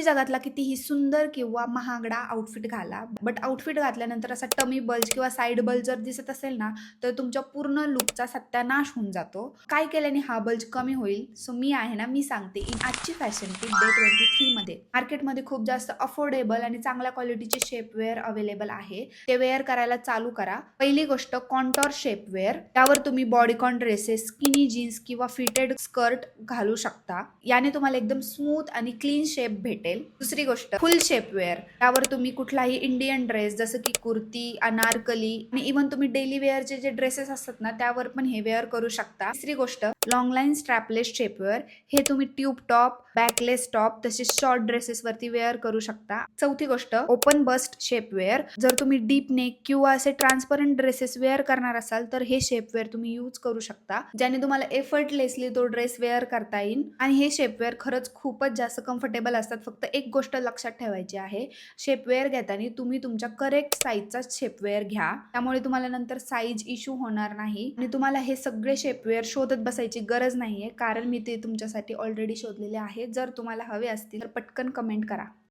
तुम्ही जगातला कितीही सुंदर किंवा महागडा आउटफिट घाला, बट आउटफिट घातल्यानंतर असा टमी बल्ज किंवा साइड बल्ज जर दिसत असेल ना, तर तुमच्या पूर्ण लुकचा सत्यानाश होऊन जातो. काय केल्याने हा बल्ज कमी होईल? सो मी आहे ना, मी सांगते इन आजची फॅशन टिप डे 23 मध्ये. मार्केटमध्ये खूप जास्त अफोर्डेबल आणि चांगल्या क्वालिटीचे शेपवेअर अवेलेबल आहे. ते वेअर करायला चालू करा. पहिली गोष्ट कॉन्टोर शेपवेअर. त्यावर तुम्ही बॉडीकॉन ड्रेसेस, स्किनी जीन्स किंवा फिटेड स्कर्ट घालू शकता. याने तुम्हाला एकदम स्मूथ आणि क्लीन शेप भेटेल. दुसरी गोष्ट फुल शेपवेअर. त्यावर तुम्ही कुठलाही इंडियन ड्रेस जसं की कुर्ती, अनारकली आणि इव्हन तुम्ही डेली वेअरचे जे ड्रेसेस असतात ना, त्यावर पण हे वेअर करू शकता. तिसरी गोष्ट लॉंग लाईन स्ट्रॅपलेस शेपवेअर. हे तुम्ही ट्यूब टॉप, बॅकलेस टॉप तसेच शॉर्ट ड्रेसेस वरती वेअर करू शकता. चौथी गोष्ट ओपन बस्ट शेपवेअर. जर तुम्ही डीप नेक किंवा असे ट्रान्सपरंट ड्रेसेस वेअर करणार असाल तर हे शेपवेअर तुम्ही यूज करू शकता, ज्याने तुम्हाला एफर्टलेसली तो ड्रेस वेअर करता येईल. आणि हे शेपवेअर खरंच खूपच जास्त कम्फर्टेबल असतात. फक्त एक गोष्ट लक्षात ठेवायची आहे, शेपवेअर घेताना तुम्ही तुमच्या करेक्ट साईजचा शेपवेअर घ्या. त्यामुळे तुम्हाला नंतर साईज इश्यू होणार नाही आणि तुम्हाला हे सगळे शेपवेअर शोधत बसायची गरज नाहीये, कारण मी ते तुमच्यासाठी ऑलरेडी शोधलेले आहे. जर तुम्हाला हवे असतील तर पटकन कमेंट करा.